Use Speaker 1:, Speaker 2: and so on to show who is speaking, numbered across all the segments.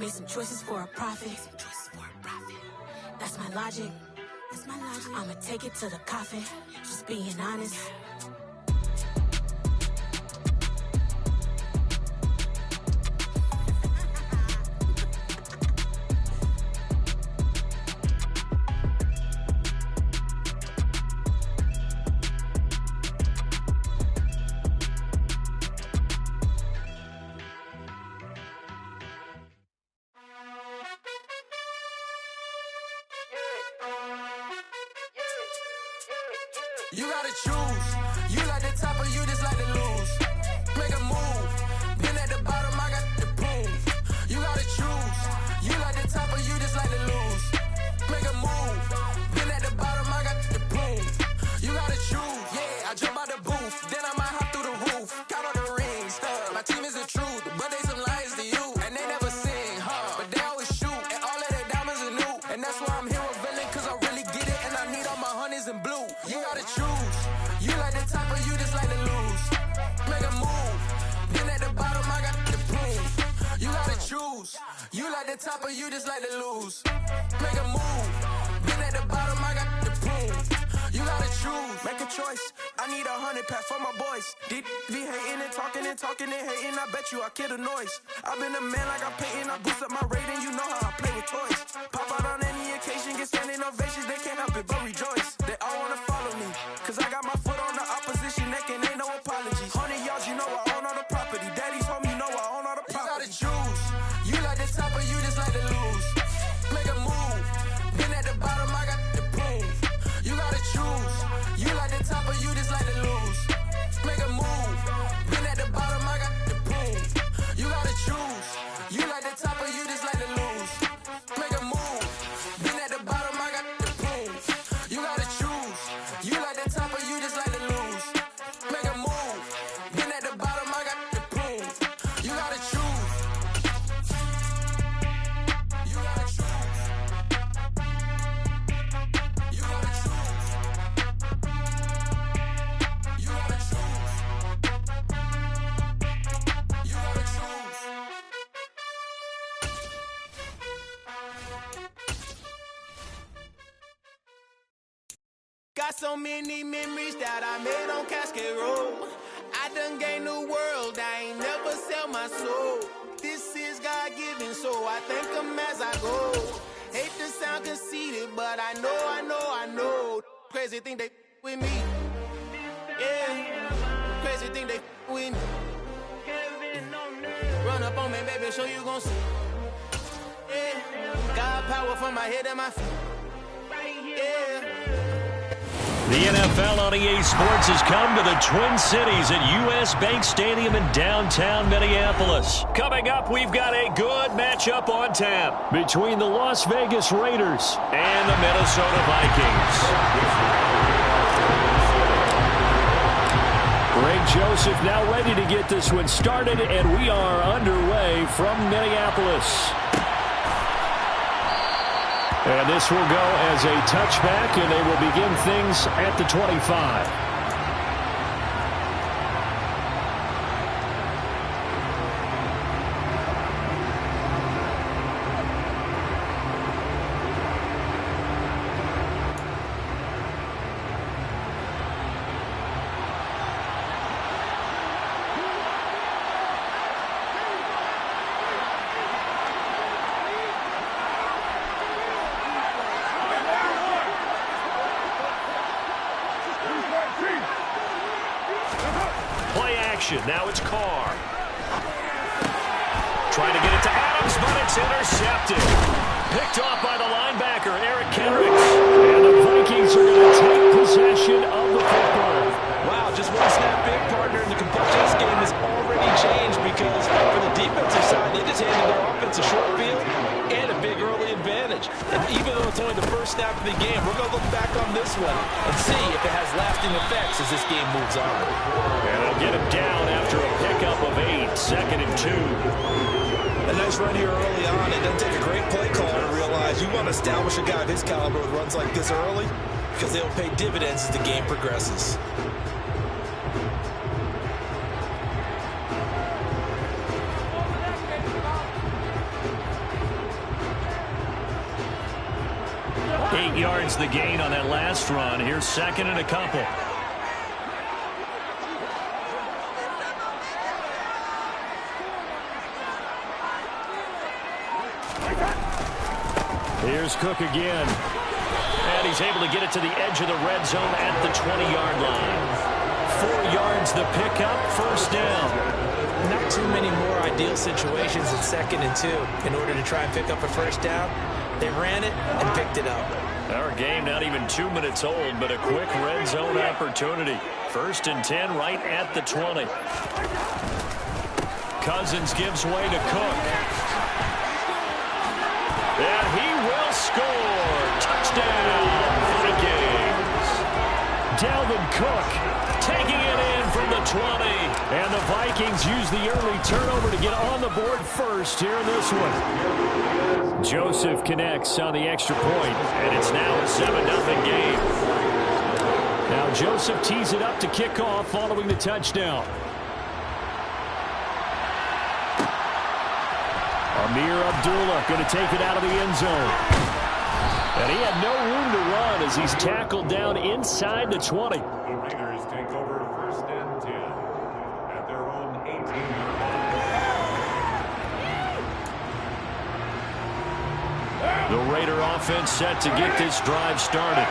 Speaker 1: Made some choices for a profit. That's my logic. I'ma take it to the coffin. Just being honest.
Speaker 2: You gotta choose. You like the top or you just like to lose. Make a move. Been at the bottom, I got the proof. You gotta choose. You like the top or you just like to lose. Make a move. Been at the bottom, I got the proof. You gotta choose. Yeah, I jump out the booth. Then I might hop through the roof. Count on the rings. My team is the truth, but they some liars to you. And they never sing, but they always shoot. And all of their diamonds are new. And that's why I'm here revealing, cause I really get it. And I need all my honeys in blue. You gotta choose. You like the top or you just like to lose. Make a move. Then at the bottom, I got the proof. You gotta choose. You like the top or you just like to lose. Make a move. Then at the bottom, I got the proof. You gotta choose. Make a choice. I need 100 pack for my boys. Be hating and talking and hating. I bet you I kill the noise. I've been a man like I'm Peyton. I boost up my rating. You know how I play with toys. Pop out on any occasion, get standing ovations. They can't help it but rejoice. They all wanna follow me, cause I got my foot on the opposition neck and ain't no apologies. 100 yards, you know I own all the property. Daddy's home, you know I own all the property. You gotta choose. You like the top or you just like to lose. Make a move. Been at the bottom, I got the proof. You gotta choose. You like the top or you just like to lose. Make a move. Been at the bottom, I got the proof. You gotta choose. You like the top or you just like to lose. Make a move. Been at the bottom, I got the proof. You gotta choose. You like the top or you just like to lose. Make a move. Been at the bottom, I got the proof. You gotta choose. You gotta choose. You gotta choose. You gotta choose. You gotta choose. Got so many memories that I made on Cascade Road. I done gained the world, I ain't never sell my soul. This is God-given, so I thank him as I go. Hate to sound conceited, but I know. Crazy thing they with me. Yeah, crazy thing they with me. Run up on me, baby, show you gon' see. Yeah, God power from my head and my feet. Yeah.
Speaker 3: The NFL on EA Sports has come to the Twin Cities at US Bank Stadium in downtown Minneapolis. Coming up, we've got a good matchup on tap between the Las Vegas Raiders and the Minnesota Vikings. Greg Joseph now ready to get this one started, and we are underway from Minneapolis. And this will go as a touchback, and they will begin things at the 25. Now it's Carr. Trying to get it to Adams, but it's intercepted. Picked off by the linebacker, Eric Kendricks. And the Vikings are going to take possession of the football.
Speaker 4: Wow, just one snap big, partner, and the complexion of this game has already changed because for the defensive side, they just handed their offense a short field and a big early advantage. And even though it's only the first snap of the game, we're going to look back on this one and see if it has lasting effects as this game moves on.
Speaker 3: And they'll get him down after a pickup of 8, 2nd and 2.
Speaker 4: A nice run here early on. It doesn't take a great play caller to realize you want to establish a guy of his caliber with runs like this early because they'll pay dividends as the game progresses.
Speaker 3: yards the gain on that last run. Here's second and a couple. Here's Cook again. And he's able to get it to the edge of the red zone at the 20-yard line. 4 yards the pickup, first down.
Speaker 4: Not too many more ideal situations in 2nd and 2 in order to try and pick up a first down. They ran it and picked it up.
Speaker 3: Our game not even 2 minutes old, but a quick red zone opportunity. 1st and 10 right at the 20. Cousins gives way to Cook. And he will score. Touchdown, Vikings. Dalvin Cook taking it in from the 20. And the Vikings use the early turnover to get on the board first here in this one. Joseph connects on the extra point, and it's now a 7-0 game. Now Joseph tees it up to kick off following the touchdown. Amir Abdullah going to take it out of the end zone. And he had no room to run as he's tackled down inside the 20.
Speaker 5: The Raiders take over 1st and 10 at their own 18-yard line.
Speaker 3: The Raider offense set to get this drive started.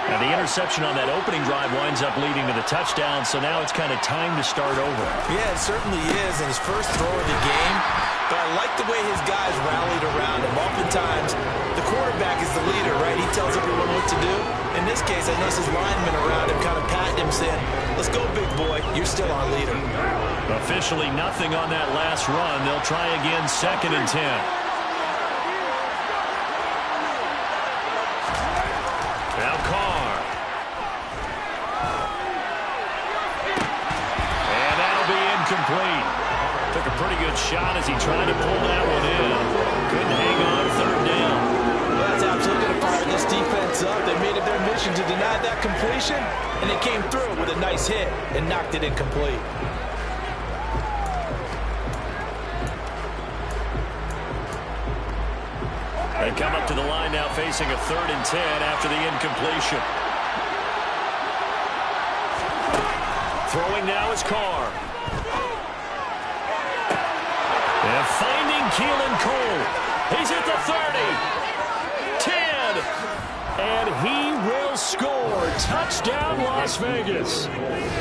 Speaker 3: And the interception on that opening drive winds up leading to the touchdown, so now it's kind of time to start over.
Speaker 4: Yeah, it certainly is, and his first throw of the game. But I like the way his guys rallied around him. Oftentimes, the quarterback is the leader, right? He tells everyone what to do. In this case, I noticed his linemen around him kind of patting him, saying, let's go, big boy. You're still our leader.
Speaker 3: Officially nothing on that last run. They'll try again 2nd and 10. Now Carr. And that'll be incomplete. Took a pretty good shot as he tried to pull that one in. Couldn't hang on 3rd down.
Speaker 4: Well, that's absolutely going to fire this defense up. They made it their mission to deny that completion, and they came through with a nice hit and knocked it incomplete.
Speaker 3: They come up to the line now facing a 3rd and 10 after the incompletion. Throwing now is Carr. And finding Keelan Cole. He's at the 30. 10. And he will score. Touchdown, Las Vegas.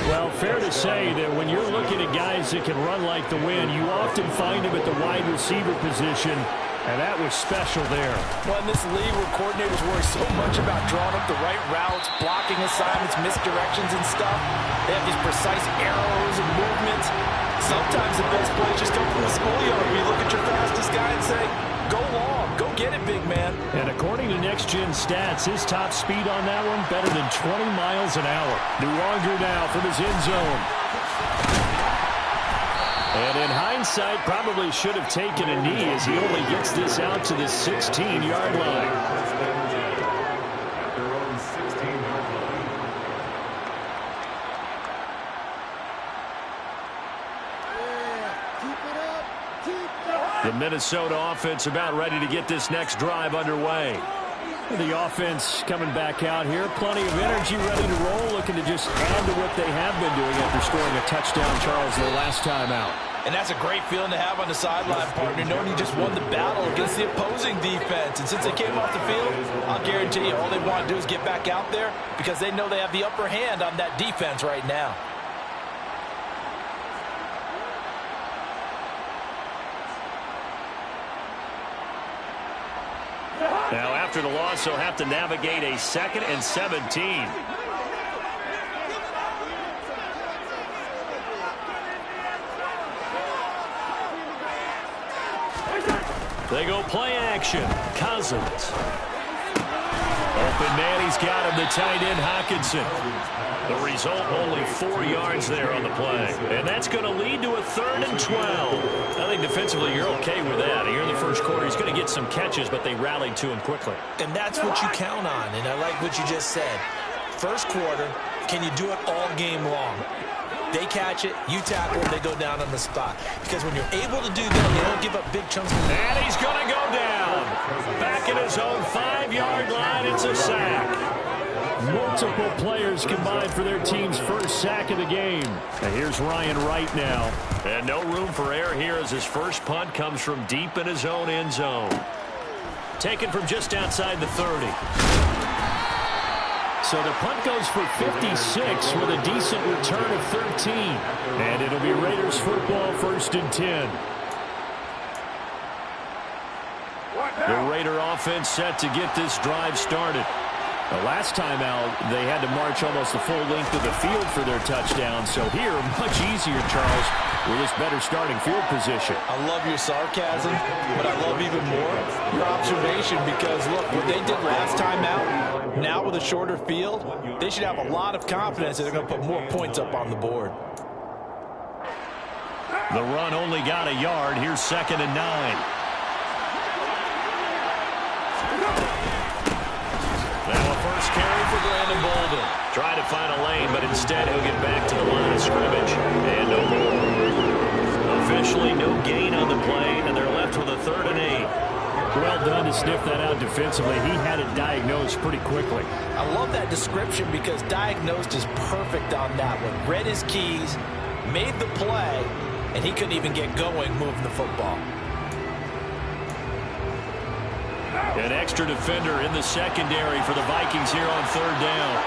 Speaker 3: Well, fair to say that when you're looking at guys that can run like the wind, you often find them at the wide receiver position. And that was special there.
Speaker 4: Well, in this league where coordinators worry so much about drawing up the right routes, blocking assignments, misdirections and stuff, they have these precise arrows and movements. Sometimes the best plays just come from the schoolyard where you look at your fastest guy and say, go long, go get it, big man. And
Speaker 3: according to Next Gen Stats, his top speed on that one better than 20 miles an hour. Nuwanger now from his end zone. And in hindsight, probably should have taken a knee as he only gets this out to the 16-yard line. The Minnesota offense about ready to get this next drive underway. The offense coming back out here. Plenty of energy, ready to roll, looking to just add to what they have been doing after scoring a touchdown, Charles, the last time out.
Speaker 4: And that's a great feeling to have on the sideline, partner, knowing you just won the battle against the opposing defense. And since they came off the field, I'll guarantee you all they want to do is get back out there because they know they have the upper hand on that defense right now.
Speaker 3: Now, after the loss, they'll have to navigate a 2nd and 17. They go play action. Cousins. Open man, he's got him, the tight end, Hockenson. The result, only 4 yards there on the play. And that's going to lead to a 3rd and 12. I think defensively you're okay with that. Here in the first quarter, he's going to get some catches, but they rallied to him quickly.
Speaker 4: And that's what you count on, and I like what you just said. First quarter, can you do it all game long? They catch it, you tackle them, they go down on the spot. Because when you're able to do that, you don't give up big chunks.
Speaker 3: And he's going to go down. Back at his own 5-yard line, it's a sack. Multiple players combined for their team's first sack of the game. And here's Ryan Wright now. And no room for error here as his first punt comes from deep in his own end zone. Taken from just outside the 30. So the punt goes for 56 with a decent return of 13. And it'll be Raiders football, 1st and 10. The Raider offense set to get this drive started. The last time out, they had to march almost the full length of the field for their touchdown. So here, much easier, Charles, with this better starting field position.
Speaker 4: I love your sarcasm, but I love even more your observation because, look, what they did last time out, now with a shorter field, they should have a lot of confidence that they're going to put more points up on the board.
Speaker 3: The run only got a yard. Here's 2nd and 9. First carry for Brandon Bolden. Try to find a lane, but instead he'll get back to the line of scrimmage. And no more. Officially no gain on the play, and they're left with a 3rd and 8. Well done to sniff that out defensively. He had it diagnosed pretty quickly.
Speaker 4: I love that description because diagnosed is perfect on that one. Read his keys, made the play, and he couldn't even get going moving the football.
Speaker 3: An extra defender in the secondary for the Vikings here on 3rd down.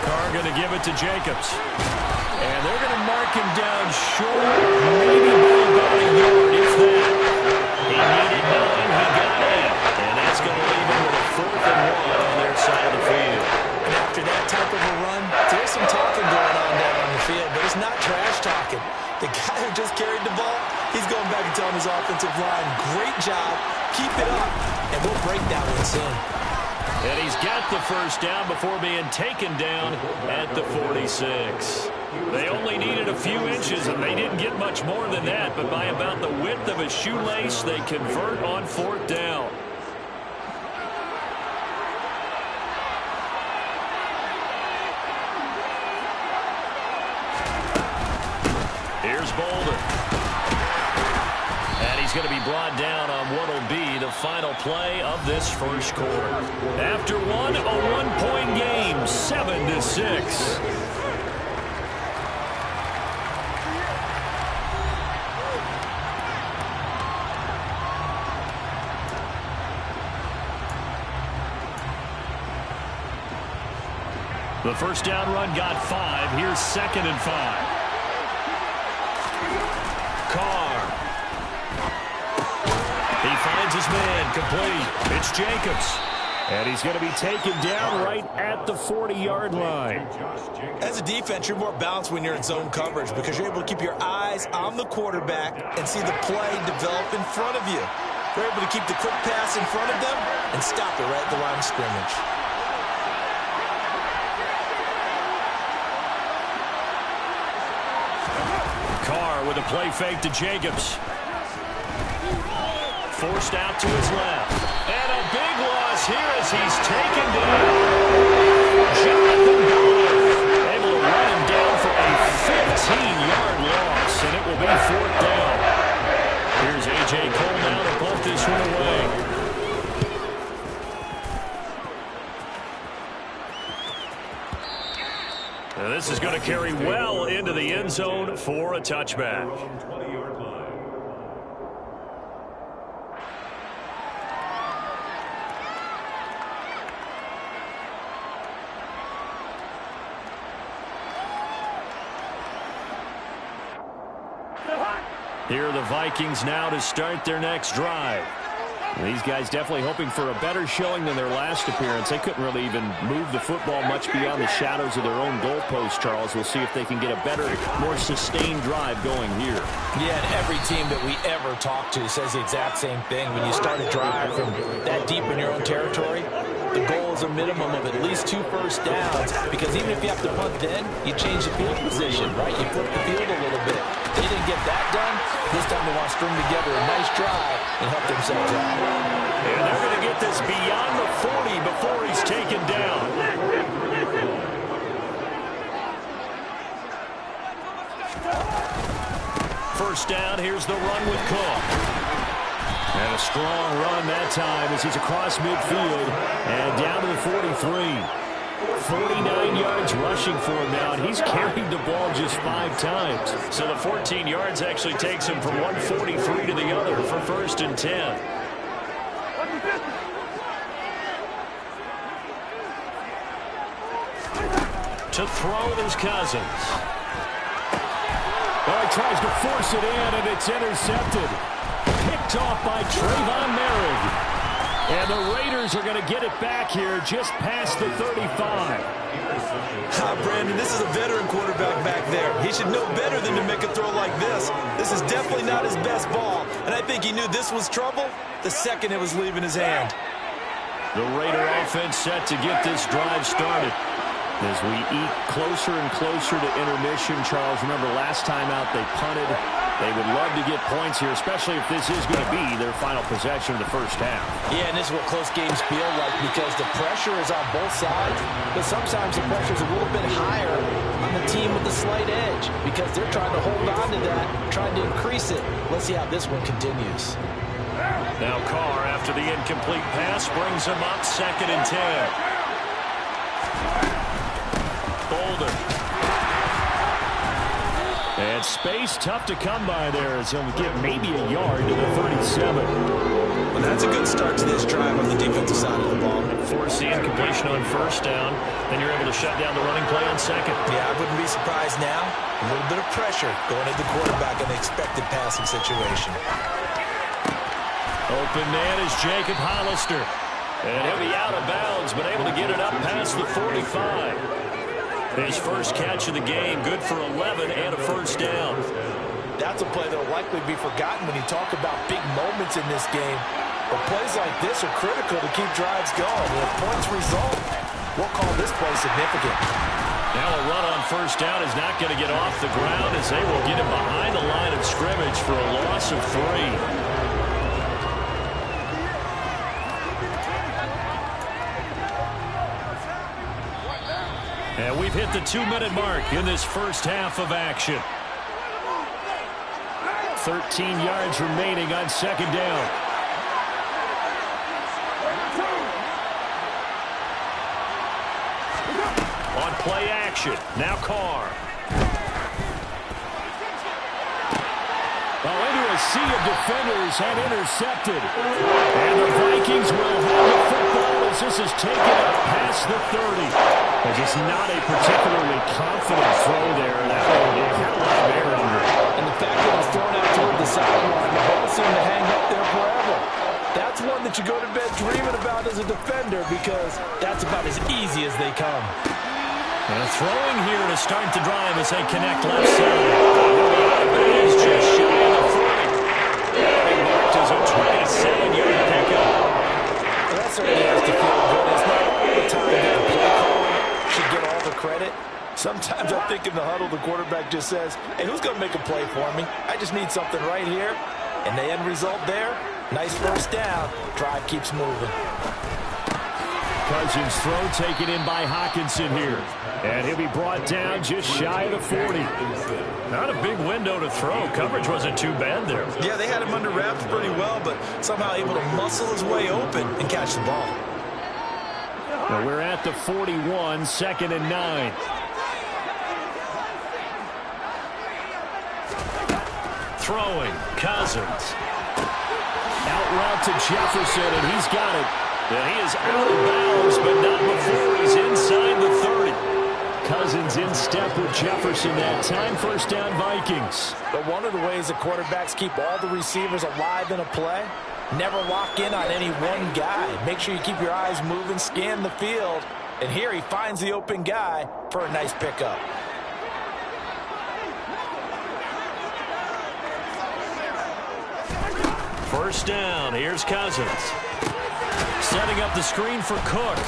Speaker 3: Carr going to give it to Jacobs. And they're going to mark him down short. Maybe about a yard, if that. He needed 9, he got 8. And that's going to leave him with a 4th and 1 on their side of the field.
Speaker 4: And after that type of a run, there's some talking going on down on the field, but it's not trash talking. The guy who just carried the ball, he's going back and telling his offensive line, great job, keep it up, and we'll break that one soon.
Speaker 3: And he's got the first down before being taken down at the 46. They only needed a few inches, and they didn't get much more than that, but by about the width of a shoelace, they convert on 4th down. Here's Bolden. And he's going to be brought down on what will be the final play of this first quarter. After one, a 1-point game, 7-6. The first down run got 5. Here's 2nd and 5. Carr. He finds his man, complete. It's Jacobs. And he's going to be taken down right at the 40-yard line.
Speaker 4: As a defense, you're more balanced when you're in zone coverage because you're able to keep your eyes on the quarterback and see the play develop in front of you. You're able to keep the quick pass in front of them and stop it right at the line of scrimmage.
Speaker 3: Carr with a play fake to Jacobs. Forced out to his left. And a big loss here as he's taken down. Jonathan Ballard able to run him down for a 15-yard loss, and it will be 4th down. Here's A.J. Cole now to pull this one away. And this is going to carry well into the end zone for a touchback. Here are the Vikings now to start their next drive. These guys definitely hoping for a better showing than their last appearance. They couldn't really even move the football much beyond the shadows of their own goalpost, Charles. We'll see if they can get a better, more sustained drive going here.
Speaker 4: Yeah, and every team that we ever talk to says the exact same thing. When you start a drive from that deep in your own territory, the goal is a minimum of at least 2 first downs, because even if you have to punt then, you change the field position, right? You flip the field a little bit. They didn't get that done. This time they want to string together a nice drive and help themselves out.
Speaker 3: And they're going to get this beyond the 40 before he's taken down. first down. Here's the run with Cook. And a strong run that time as he's across midfield and down to the 43. 49 yards rushing for him now, and he's carried the ball just 5 times. So the 14 yards actually takes him from 143 to the other for 1st and 10. To throw is Cousins. Well, he tries to force it in, and it's intercepted. Picked off by Trayvon Merrick. And the Raiders are going to get it back here just past the 35.
Speaker 4: Brandon, this is a veteran quarterback back there. He should know better than to make a throw like this. This is definitely not his best ball, and I think he knew this was trouble the second it was leaving his hand.
Speaker 3: The Raider offense set to get this drive started. As we eat closer and closer to intermission, Charles, remember last time out they punted. They would love to get points here, especially if this is going to be their final possession of the first half.
Speaker 4: Yeah, and this is what close games feel like because the pressure is on both sides, but sometimes the pressure is a little bit higher on the team with the slight edge because they're trying to hold on to that, trying to increase it. Let's see how this one continues.
Speaker 3: Now Carr, after the incomplete pass, brings him up 2nd and 10. Bolden. And space tough to come by there as he'll get maybe a yard to the 37.
Speaker 4: Well, that's a good start to this drive on the defensive side of the ball.
Speaker 3: Force the incompletion on first down. Then you're able to shut down the running play on second.
Speaker 4: Yeah, I wouldn't be surprised now. A little bit of pressure going at the quarterback in the expected passing situation.
Speaker 3: Open man is Jacob Hollister. And he'll be out of bounds, but able to get it up past the 45. His first catch of the game, good for 11 and a first down.
Speaker 4: That's a play that will likely be forgotten when you talk about big moments in this game. But plays like this are critical to keep drives going. And if points result, we'll call this play significant.
Speaker 3: Now a run on first down is not going to get off the ground as they will get him behind the line of scrimmage for a loss of 3. And we've hit the 2-minute mark in this first half of action. 13 yards remaining on second down. On play action, now Carr. Oh, into a sea of defenders and intercepted. And the Vikings will have the football as this is taken up past the 30. It's just not a particularly confident throw there. That one had a lot of air under it.
Speaker 4: And the fact that it was thrown out toward the sideline, the ball seemed to hang up there forever. That's one that you go to bed dreaming about as a defender because that's about as easy as they come.
Speaker 3: And a throwing here to start the drive as they connect left side. That is just shy of the 40. Being marked as a 27-yard pickup.
Speaker 4: Well, that certainly has to feel good. It's not the time that the play caller should get all the credit. Sometimes I think in the huddle, the quarterback just says, hey, who's going to make a play for me? I just need something right here. And the end result there, nice first down. Drive keeps moving.
Speaker 3: Cousins' throw taken in by Hockenson here. And he'll be brought down just shy of the 40. Not a big window to throw. Coverage wasn't too bad there.
Speaker 4: Yeah, they had him under wraps pretty well, but somehow able to muscle his way open and catch the ball.
Speaker 3: Now we're at the 41, 2nd and 9. Throwing, Cousins. Out route to Jefferson, and he's got it. And he is out of bounds, but not before he's inside the 30. Cousins in step with Jefferson that time. First down, Vikings.
Speaker 4: But one of the ways that quarterbacks keep all the receivers alive in a play, never lock in on any one guy. Make sure you keep your eyes moving, scan the field. And here he finds the open guy for a nice pickup.
Speaker 3: First down, here's Cousins. Setting up the screen for Cook.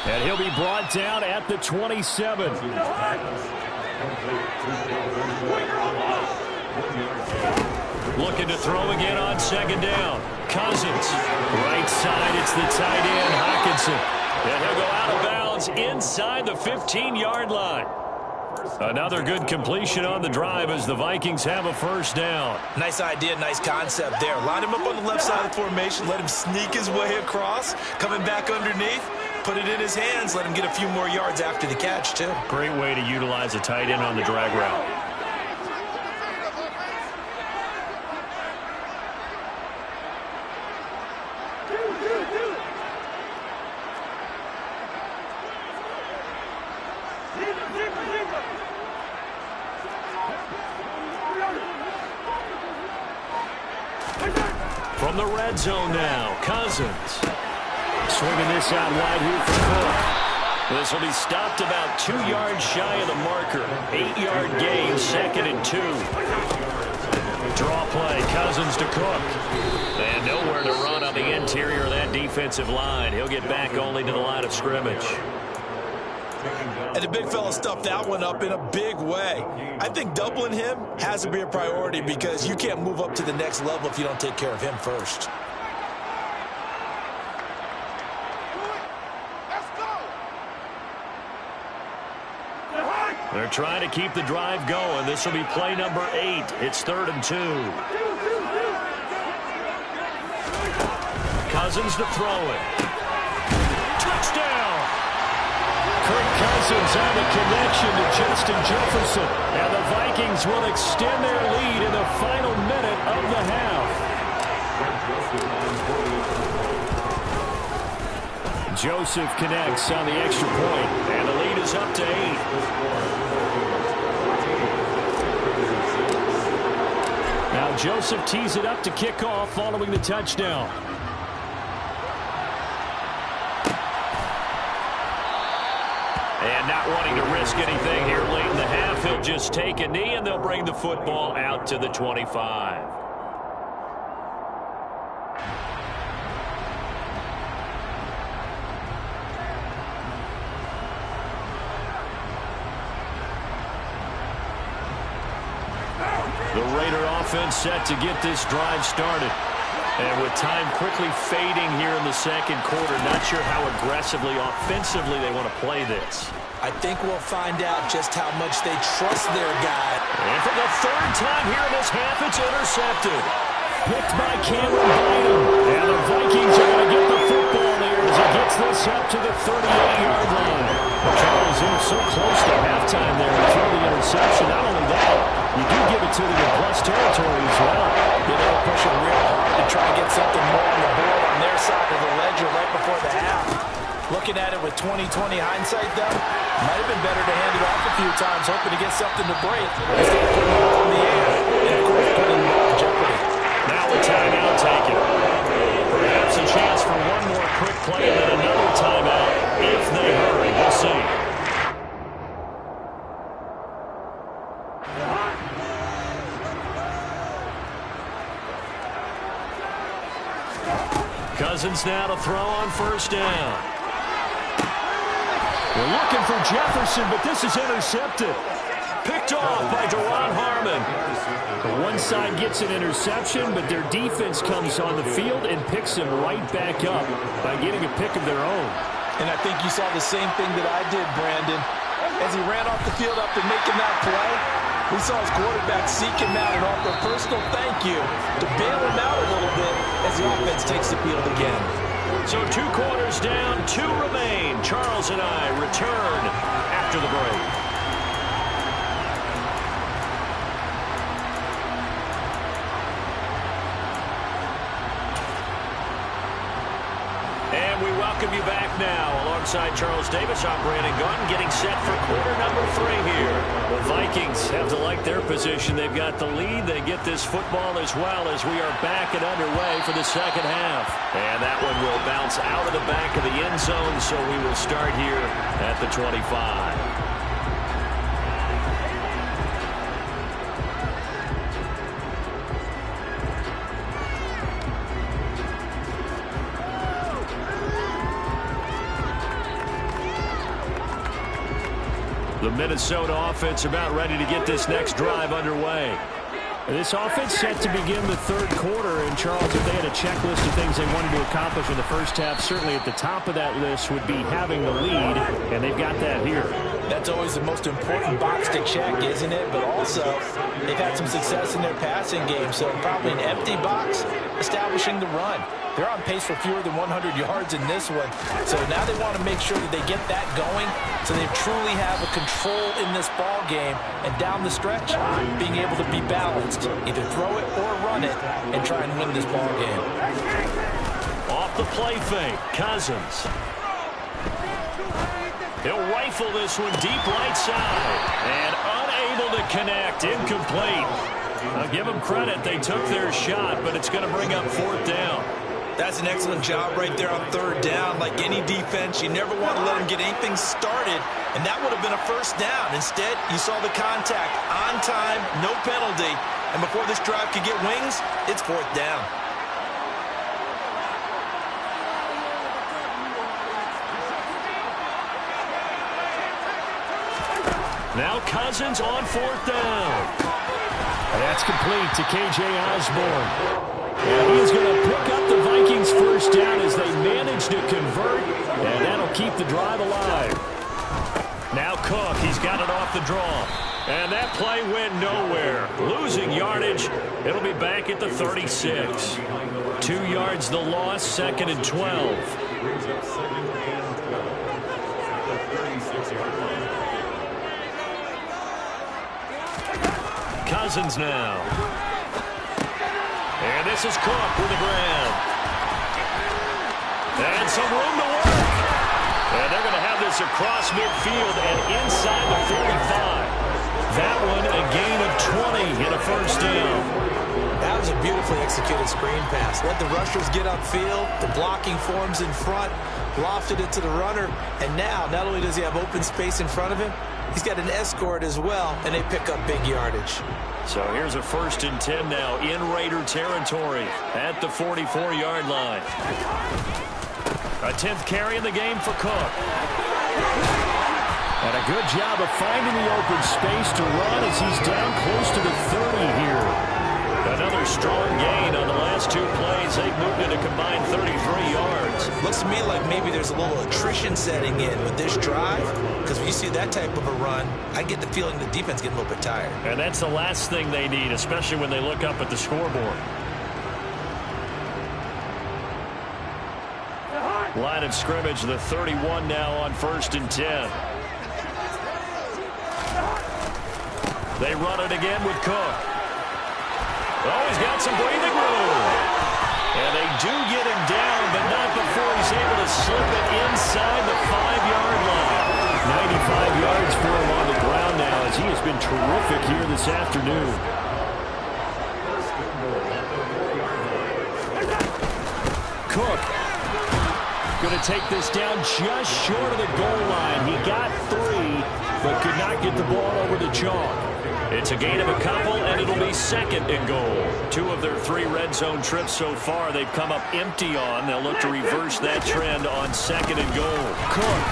Speaker 3: And he'll be brought down at the 27. Looking to throw again on second down. Cousins. Right side, it's the tight end, Hockenson. And he'll go out of bounds inside the 15-yard line. Another good completion on the drive as the Vikings have a first down.
Speaker 4: Nice idea, nice concept there. Line him up on the left side of the formation, let him sneak his way across, coming back underneath, put it in his hands, let him get a few more yards after the catch, too.
Speaker 3: Great way to utilize a tight end on the drag route. From the red zone now, Cousins. Swinging this out wide here for Cook. This will be stopped about 2 yards shy of the marker. 8-yard gain, 2nd and 2. Draw play, Cousins to Cook. And nowhere to run on the interior of that defensive line. He'll get back only to the line of scrimmage.
Speaker 4: And the big fella stuffed that one up in a big way. I think doubling him has to be a priority because you can't move up to the next level if you don't take care of him first.
Speaker 3: They're trying to keep the drive going. This will be play number 8. It's 3rd and 2. Cousins to throw it. Touchdown! Kirk Cousins on the connection to Justin Jefferson. And the Vikings will extend their lead in the final minute of the half. Joseph connects on the extra point, and the lead is up to 8. Now Joseph tees it up to kick off following the touchdown. And not wanting to risk anything here late in the half, he'll just take a knee, and they'll bring the football out to the 25. The Raider offense set to get this drive started. And with time quickly fading here in the second quarter, not sure how aggressively, offensively they want to play this.
Speaker 4: I think we'll find out just how much they trust their guy.
Speaker 3: And for the 3rd time here in this half, it's intercepted. Picked by Cameron Bynum. And the Vikings are going to get the football there as he gets this up to the 38-yard line. Charles, he was so close to halftime there to throw the interception. Not only that, you do give it to them in plus territory as well.
Speaker 4: You know, pushing real hard to try to get something more on the board on their side of the ledger right before the half. Looking at it with 20/20 hindsight, though, might have been better to hand it off a few times, hoping to get something to break instead of putting it all in the air and, of course, putting it in jeopardy.
Speaker 3: Now a timeout taken. Perhaps a chance for one more quick play and then another timeout if they hurry. We'll see. Cousins now to throw on 1st down. We're looking for Jefferson, but this is intercepted. Picked off by Duron Harmon. The one side gets an interception, but their defense comes on the field and picks him right back up by getting a pick of their own.
Speaker 4: And I think you saw the same thing that I did, Brandon. As he ran off the field after making that play, we saw his quarterback seek him out and offer a personal thank you to bail him out a little bit as the offense takes the field again.
Speaker 3: So 2 quarters down, 2 remain. Charles and I return after the break. And we welcome you back now. Alongside Charles Davis, I'm Brandon Gaudin, getting set for quarter number 3 here. The Vikings have to like their position. They've got the lead. They get this football as well as we are back and underway for the second half. And that one will bounce out of the back of the end zone, so we will start here at the 25. The Minnesota offense about ready to get this next drive underway. This offense set to begin the 3rd quarter. And, Charles, if they had a checklist of things they wanted to accomplish in the first half, certainly at the top of that list would be having the lead, and they've got that here.
Speaker 4: That's always the most important box to check, isn't it? But also, they've had some success in their passing game, so probably an empty box, establishing the run. They're on pace for fewer than 100 yards in this one, so now they want to make sure that they get that going so they truly have a control in this ball game, and down the stretch, being able to be balanced, either throw it or run it, and try and win this ball game.
Speaker 3: Off the play fake, Cousins. He'll rifle this one deep right side. And unable to connect. Incomplete. I'll give them credit. They took their shot, but it's going to bring up 4th down.
Speaker 4: That's an excellent job right there on 3rd down. Like any defense, you never want to let them get anything started, and that would have been a 1st down. Instead, you saw the contact on time, no penalty, and before this drive could get wings, it's 4th down.
Speaker 3: Now Cousins on 4th down. That's complete to K.J. Osborne. And he's going to pick up the Vikings' 1st down as they manage to convert, and that'll keep the drive alive. Now Cook, he's got it off the draw. And that play went nowhere. Losing yardage. It'll be back at the 36. 2 yards the loss, 2nd and 12.
Speaker 5: Brings up 2nd and 12 at the 36-yard line.
Speaker 3: Cousins now. And this is Cook with the grab. And some room to work. And they're going to have this across midfield and inside the 45. That one a gain of 20 in a 1st down.
Speaker 4: That was a beautifully executed screen pass. Let the rushers get upfield. The blocking forms in front. Lofted it to the runner. And now, not only does he have open space in front of him, he's got an escort as well, and they pick up big yardage.
Speaker 3: So here's a 1st and 10 now in Raider territory at the 44-yard line. A 10th carry in the game for Cook. And a good job of finding the open space to run as he's down close to the 30 here. Another strong gain on the last 2 plays. They've moved it a combined 33 yards.
Speaker 4: Looks to me like maybe there's a little attrition setting in with this drive, because when you see that type of a run, I get the feeling the defense getting a little bit tired.
Speaker 3: And that's the last thing they need, especially when they look up at the scoreboard. Line of scrimmage, the 31 now on 1st and 10. They run it again with Cook. Oh, he's got some breathing room. And they do get him down, but not before he's able to slip it inside the 5-yard line. 95 yards for him on the ground now as he has been terrific here this afternoon. Cook going to take this down just short of the goal line. He got 3, but could not get the ball over the chalk. It's a gain of a couple, and it'll be 2nd and goal. 2 of their 3 red zone trips so far they've come up empty on. They'll look to reverse that trend on 2nd and goal. Cook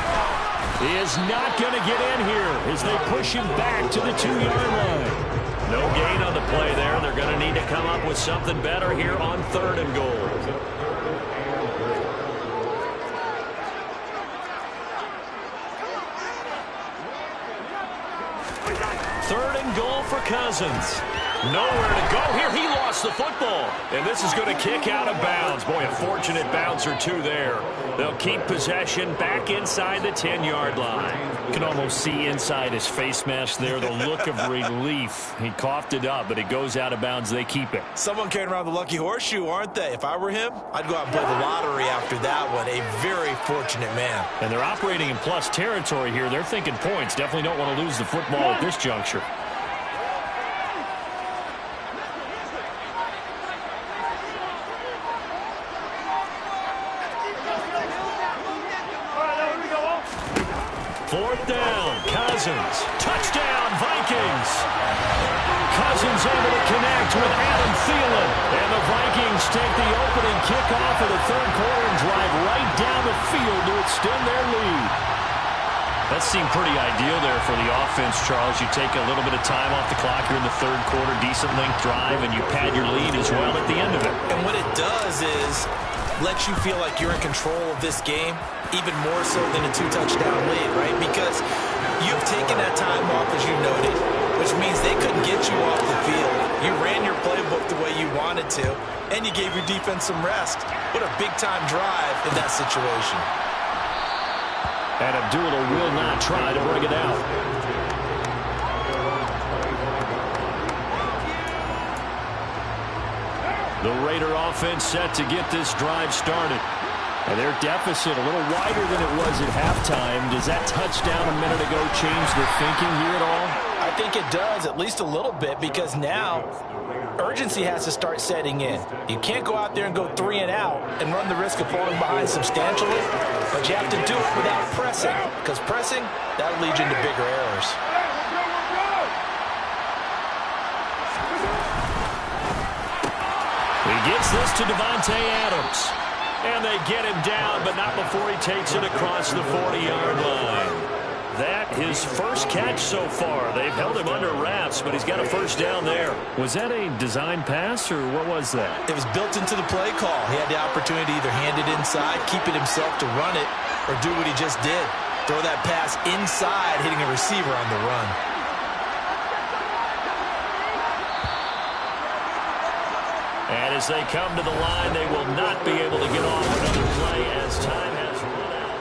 Speaker 3: is not going to get in here as they push him back to the 2-yard line. No gain on the play there. They're going to need to come up with something better here on 3rd and goal. 3rd and goal for Cousins. Nowhere to go here. He lost the football. And this is going to kick out of bounds. Boy, a fortunate bounce or 2 there. They'll keep possession back inside the 10-yard line. You can almost see inside his face mask there the look of relief. He coughed it up, but it goes out of bounds. They keep it.
Speaker 4: Someone carrying around the lucky horseshoe, aren't they? If I were him, I'd go out and play the lottery after that one. A very fortunate man.
Speaker 3: And they're operating in plus territory here. They're thinking points. Definitely don't want to lose the football at this juncture. Fourth down, Cousins. Touchdown, Vikings. Cousins able to connect with Adam Thielen. And the Vikings take the opening kickoff of the third quarter and drive right down the field to extend their lead. That seemed pretty ideal there for the offense, Charles. You take a little bit of time off the clock here in the third quarter, decent length drive, and you pad your lead as well at the end of it.
Speaker 4: And what it does is lets you feel like you're in control of this game, even more so than a 2-touchdown lead, right? Because you've taken you wanted to, and you gave your defense some rest. What a big-time drive in that situation.
Speaker 3: And Abdullah will not try to bring it out. The Raider offense set to get this drive started. And their deficit a little wider than it was at halftime. Does that touchdown a minute ago change the thinking here at all?
Speaker 4: I think it does, at least a little bit, because now urgency has to start setting in. You can't go out there and go 3 and out and run the risk of falling behind substantially, but you have to do it without pressing, because pressing, that'll lead you into bigger errors.
Speaker 3: He gets this to Davante Adams. And they get him down, but not before he takes it across the 40-yard line. That his first catch so far. They've held him under wraps, but he's got a first down there. Was that a design pass, or what was that?
Speaker 4: It was built into the play call. He had the opportunity to either hand it inside, keep it himself to run it, or do what he just did. Throw that pass inside, hitting a receiver on the run.
Speaker 3: And as they come to the line, they will not be able to get off another play as time has run out.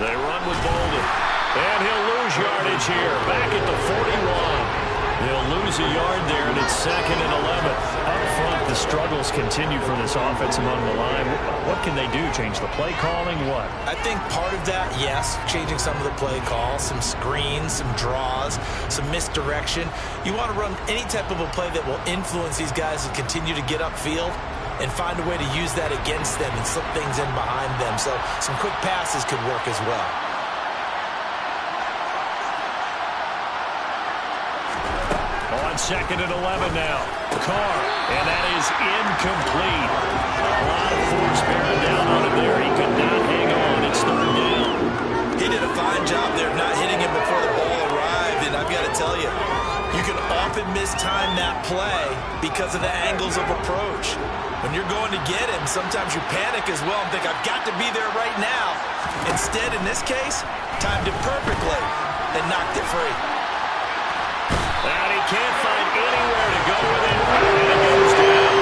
Speaker 3: They run with Bolden. And he'll lose yardage here. Back at the 41. They'll lose a yard there, and it's 2nd and 11. Up front, the struggles continue for this offense among the line. What can they do? Change the play calling? What?
Speaker 4: I think part of that, yes, changing some of the play calls, some screens, some draws, some misdirection. You want to run any type of a play that will influence these guys to continue to get upfield and find a way to use that against them and slip things in behind them. So some quick passes could work as well.
Speaker 3: On 2nd and 11 now. Carr, and that is incomplete. A lot of force bearing down on him there. He could not hang on. It's 3rd down.
Speaker 4: He did a fine job there of not hitting him before the ball arrived, and I've got to tell you, you can often mistime that play because of the angles of approach. When you're going to get him, sometimes you panic as well and think, I've got to be there right now. Instead, in this case, timed it perfectly and knocked it free.
Speaker 3: And he can't find anywhere to go with it. And it goes down.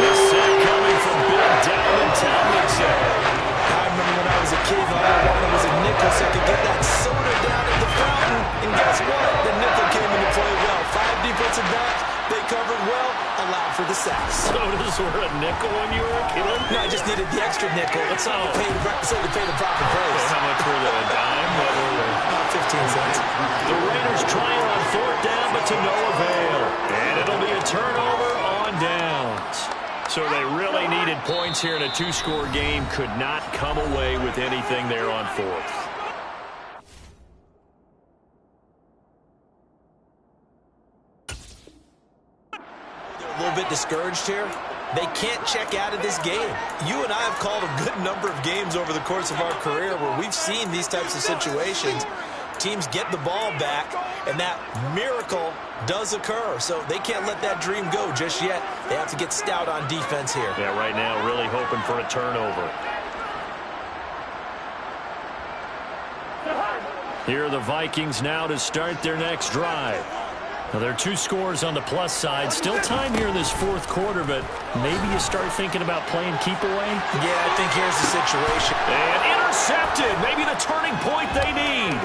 Speaker 3: The sack coming from Bill Dalvin Tomlinson.
Speaker 4: I remember when I was a kid, all I wanted was a nickel so I could get that soda down at the fountain. And guess what? The nickel came into play well. 5 defensive backs, they covered well, allowed for the sacks.
Speaker 3: Sodas were a nickel when you were a kid?
Speaker 4: No, I just needed the extra nickel. So to pay the proper price.
Speaker 3: How much were they? A dime? What were they?
Speaker 4: About 15 cents.
Speaker 3: The Raiders trying on 4th down, but to no avail. And it'll be a turnover on downs. So they really needed points here in a 2-score game. Could not come away with anything there on 4th.
Speaker 4: They're a little bit discouraged here. They can't check out of this game. You and I have called a good number of games over the course of our career where we've seen these types of situations. Teams get the ball back, and that miracle does occur. So they can't let that dream go just yet. They have to get stout on defense here.
Speaker 3: Yeah, right now really hoping for a turnover. Here are the Vikings now to start their next drive. Now, there are 2 scores on the plus side. Still time here in this 4th quarter, but maybe you start thinking about playing keep away?
Speaker 4: Yeah, I think here's the situation.
Speaker 3: And intercepted. Maybe the turning point they need.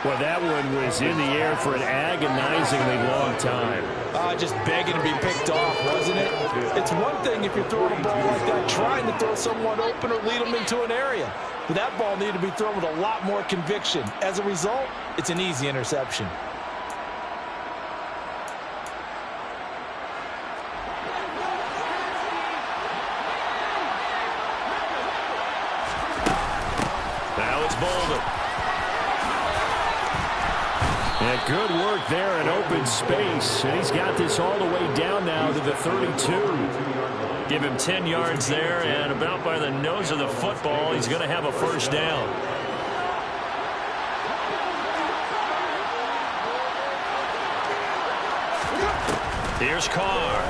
Speaker 3: Well, that one was in the air for an agonizingly long time.
Speaker 4: Just begging to be picked off, wasn't it? It's one thing if you're throwing a ball like that, trying to throw someone open or lead them into an area. But that ball needed to be thrown with a lot more conviction. As a result, it's an easy interception.
Speaker 3: Now it's Bolden. Yeah, good work there in open space. And he's got this all the way down now to the 32. Give him 10 yards there, and about by the nose of the football, he's going to have a first down. Here's Carr.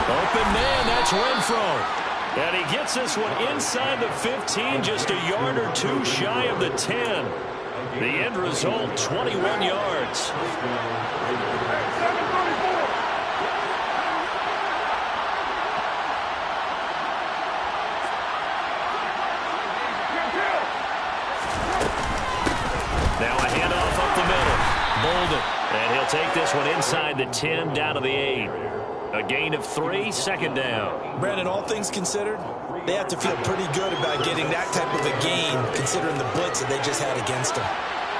Speaker 3: Open man, that's Renfro. And he gets this one inside the 15, just a yard or two shy of the 10. The end result, 21 yards. Now a handoff up the middle. Bolden. And he'll take this one inside the 10, down to the 8. A gain of 3, second down.
Speaker 4: Brandon, all things considered, they have to feel pretty good about getting that type of a gain, considering the blitz that they just had against them.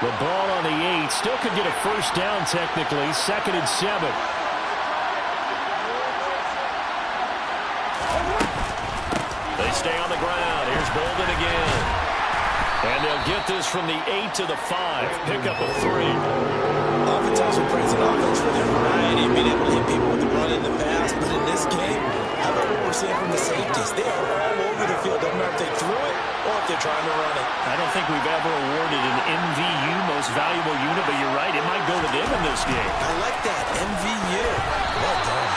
Speaker 3: The ball on the 8. Still could get a first down technically. 2nd and 7. They stay on the ground. Here's Bolden again. And they'll get this from the 8 to the 5. Pick up a 3.
Speaker 4: Oftentimes we praise an offense for their variety of being able to hit people with the run in the pass, but in this game, how about what we're seeing from the safeties? They are all over the field. Doesn't matter if they threw it or if they're trying to run it.
Speaker 3: I don't think we've ever awarded an MVU, most valuable unit, but you're right, it might go to them in this game.
Speaker 4: I like that, MVU. Well done.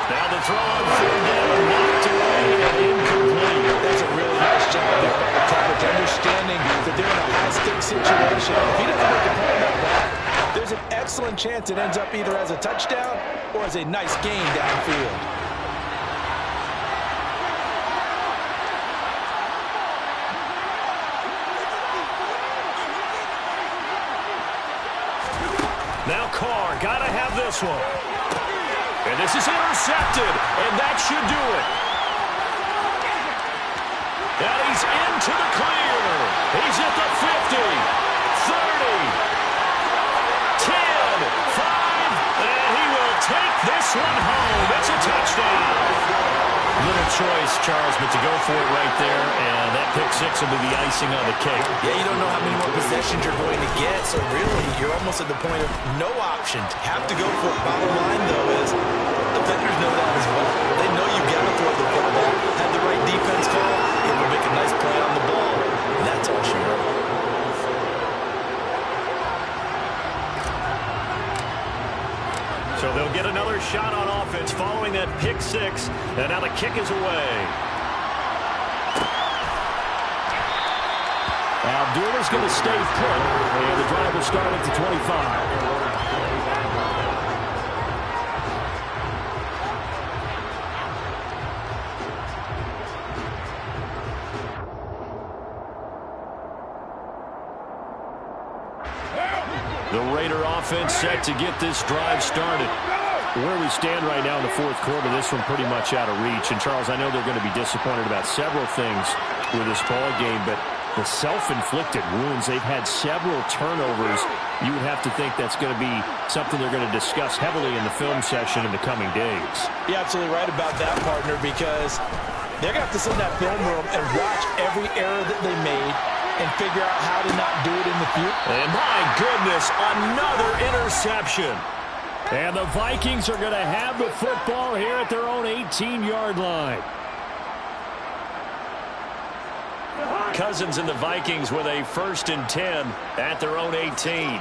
Speaker 3: Now the throw on 3rd down, knocked away and incomplete.
Speaker 4: That's a really nice job there by the coverage, understanding that they're in a high-stakes situation. If he doesn't make a play like that, there's an excellent chance it ends up either as a touchdown or as a nice gain downfield.
Speaker 3: Now Carr, gotta have this one. And this is intercepted, and that should do it. And he's into the clear. He's at the 50, 30, 10, 5, and he will take this one home. It's a touchdown. Little choice, Charles, but to go for it right there, and that pick 6 will be the icing on the cake.
Speaker 4: Yeah, you don't know how many more possessions you're going to get, so really you're almost at the point of no option. Have to go for it. Bottom line, though, is defenders know that as well. They know you've got to throw the football. Have the right defense call, it will make a nice play on the ball, and that's all she wrote.
Speaker 3: So they'll get another shot on offense following that pick 6, and now the kick is away. Abdulah's going to stay put, and the drive will start at the 25. The Raider offense set to get this drive started. Where we stand right now in the 4th quarter, this one pretty much out of reach. And, Charles, I know they're going to be disappointed about several things with this ball game, but the self-inflicted wounds, they've had several turnovers. You would have to think that's going to be something they're going to discuss heavily in the film session in the coming days.
Speaker 4: You're absolutely right about that, partner, because they're going to have to sit in that film room and watch every error that they made and figure out how to not do it in the future.
Speaker 3: And my goodness, another interception. And the Vikings are going to have the football here at their own 18-yard line. Cousins and the Vikings with a 1st and 10 at their own 18.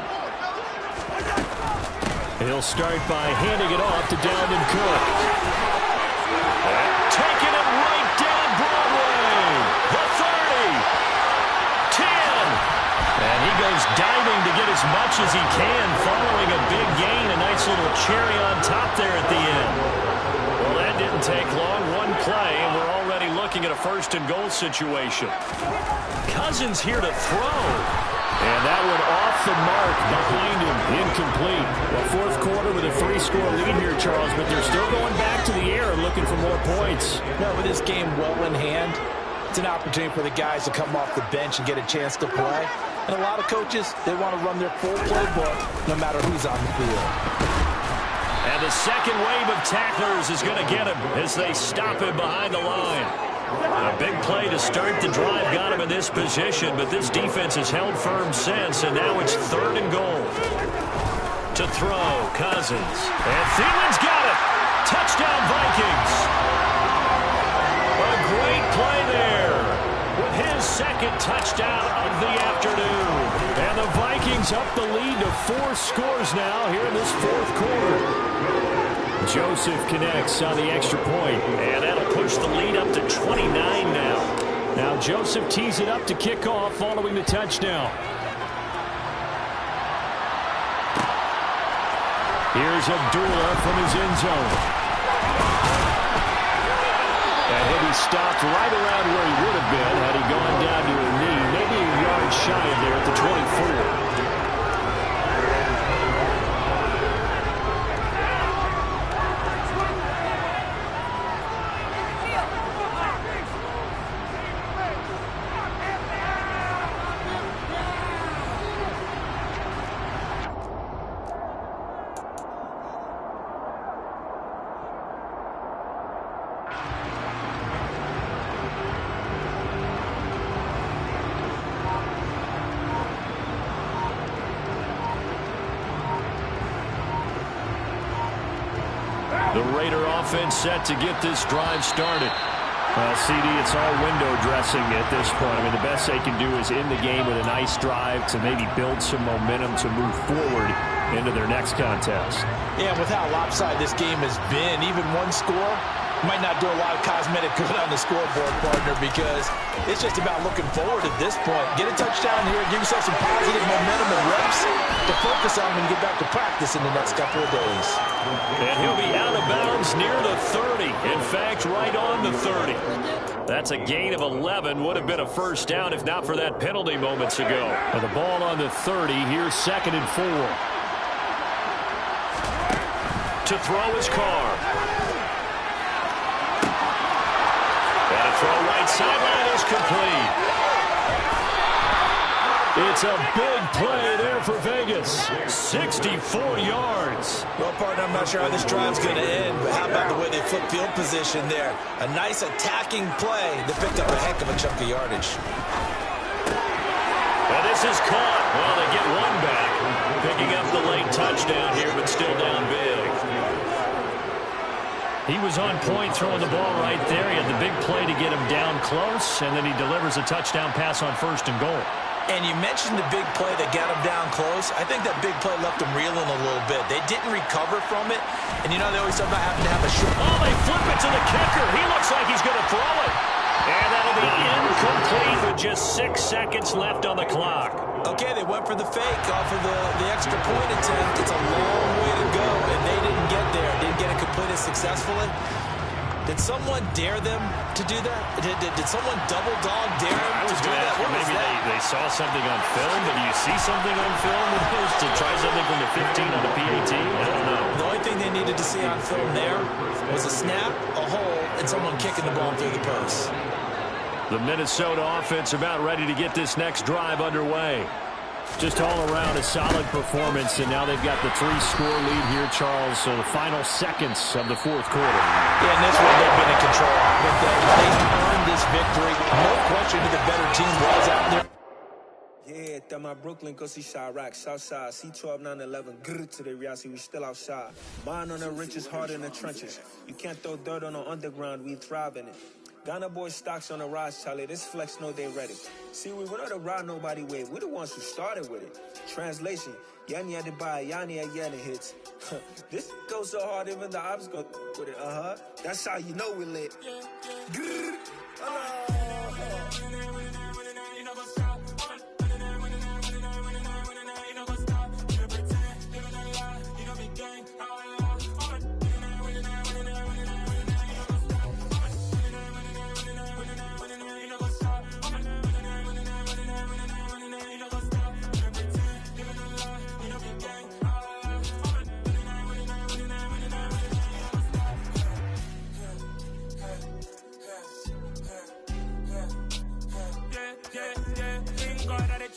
Speaker 3: He'll start by handing it off to Dalvin Cook. Taking it right down Broadway. The 30. 10. And he goes diving to get as much as he can following a big gain. A nice little cherry on top there at the end. Well, that didn't take long. One play, and we're already looking at a 1st and goal situation. Cousins here to throw. And that one off the mark behind him. Incomplete. Well, 4th quarter with a 3-score lead here, Charles, but they're still going back to the air and looking for more points.
Speaker 4: No, with this game well in hand, it's an opportunity for the guys to come off the bench and get a chance to play. And a lot of coaches, they want to run their full playbook no matter who's on the field.
Speaker 3: And the second wave of tacklers is going to get him as they stop him behind the line. A big play to start the drive got him in this position, but this defense has held firm since, and now it's 3rd and goal. To throw, Cousins. And Thielen's got it. Touchdown, Vikings. A great play there with his second touchdown of the afternoon. And the Vikings up the lead to 4 scores now here in this fourth quarter. Joseph connects on the extra point, and that'll push the lead up to 29 now. Now Joseph tees it up to kick off following the touchdown. Here's Abdullah from his end zone. And he'll be stopped right around where he would have been had he gone down to a knee, maybe a yard shy of there at the 24. The Raider offense set to get this drive started. Well, CD, it's all window dressing at this point. I mean, the best they can do is end the game with a nice drive to maybe build some momentum to move forward into their next contest.
Speaker 4: Yeah, with how lopsided this game has been, even one score might not do a lot of cosmetic good on the scoreboard, partner, because it's just about looking forward at this point. Get a touchdown here, give yourself some positive momentum and reps to focus on when you get back to practice in the next couple of days.
Speaker 3: And he'll be out of bounds near the 30. In fact, right on the 30. That's a gain of 11. Would have been a first down if not for that penalty moments ago. And the ball on the 30. Here's 2nd and 4. To throw is Carr. And a throw right sideline is complete. It's a big play there for Vegas. 64 yards.
Speaker 4: Well, partner, I'm not sure how this drive's going to end, but how about the way they flip field position there? A nice attacking play that picked up a heck of a chunk of yardage.
Speaker 3: And this is caught. Well, they get one back. Picking up the late touchdown here, but still down big. He was on point throwing the ball right there. He had the big play to get him down close, and then he delivers a touchdown pass on 1st and goal.
Speaker 4: And you mentioned the big play that got him down close. I think that big play left him reeling a little bit. They didn't recover from it. And you know they always talk about having to have a short.
Speaker 3: Oh, they flip it to the kicker. He looks like he's going to throw it. And that'll be incomplete with just 6 seconds left on the clock.
Speaker 4: Okay, they went for the fake off of the extra point attempt. It's a long way to go, and they didn't get there. Didn't get it completed successfully. Did someone dare them to do that? Did someone double dog dare them to do that?
Speaker 3: Maybe they saw something on film, but do you see something on film to try something from the 15 on the PAT? I don't know.
Speaker 4: The only thing they needed to see on film there was a snap, a hole, and someone kicking the ball through the post.
Speaker 3: The Minnesota offense about ready to get this next drive underway. Just all around a solid performance, and now they've got the 3-score lead here, Charles. So the final seconds of the 4th quarter.
Speaker 4: Yeah, and this one they've been in control. But they earned this victory. No question who the better team was out there.
Speaker 6: Yeah, that my Brooklyn go see Chirac, Southside, C12, 911, grrr to the reality, we still outside. Mine on the richest, heart in the trenches. You can't throw dirt on the underground, we thrive in it. Ghana boys stocks on the rise, Charlie. This flex know they ready. See, we went on the ride nobody with. We're the ones who started with it. Translation: Yanni had to buy, Yanni had Yanni hits. This goes so hard, even the ops go with it. That's how you know we lit. Grrr.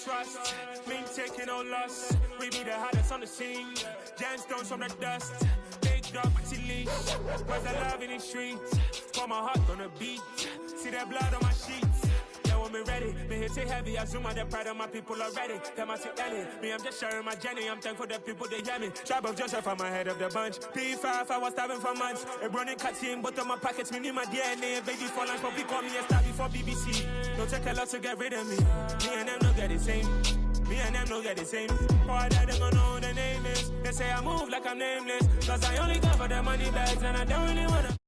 Speaker 7: Trust, me taking no loss. We be the hottest on the scene. Gemstones from the dust. Big dog, pretty leash. Where's the love in the streets? Pour my heart on the beat. See that blood on my sheets. Yeah, when me ready, me hit it heavy. I zoom out the pride of my people already. Them I see Ellie. Me, I'm just sharing my journey. I'm thankful that people they hear me. Tribe of Joseph, I'm ahead of the bunch. P5, I was starving for months. A running cut team, but on my pockets, me need my DNA. Baby for lunch, but we call me a star before BBC. Don't take a lot to get rid of me. Me and them don't get the same. Me and them don't get the same. Boy, that they gonna know who the name is. They say I move like I'm nameless. Cause I only go for the money bags and I don't really wanna.